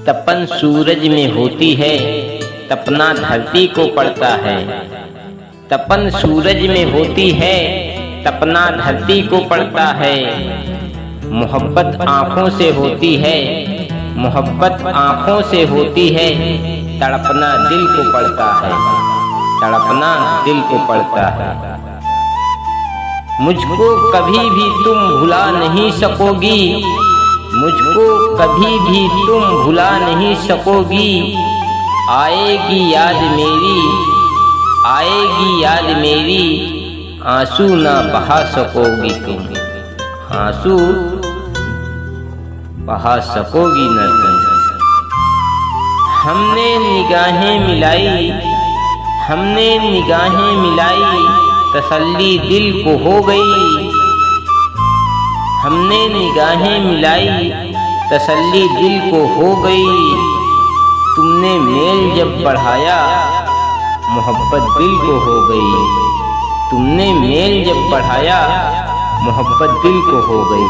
तपन सूरज में होती है, तपना धरती को पड़ता है। तपन सूरज में होती है, तपना धरती को पड़ता है। मोहब्बत आँखों से होती है, मोहब्बत आँखों से होती है, तड़पना दिल को पड़ता है, तड़पना दिल को पड़ता है। मुझको कभी भी तुम भुला नहीं सकोगी, मुझको कभी भी तुम भुला नहीं सकोगी। आएगी याद मेरी, आएगी याद मेरी, आंसू ना बहा सकोगी तुम, आंसू बहा सकोगी न तुम। हमने निगाहें मिलाई, हमने निगाहें मिलाई, तसल्ली दिल को हो गई। हमने निगाहें मिलाई, तसल्ली दिल को हो गई। तुमने मेल जब बढ़ाया, मोहब्बत दिल को हो गई। तुमने मेल जब बढ़ाया, मोहब्बत दिल को हो गई।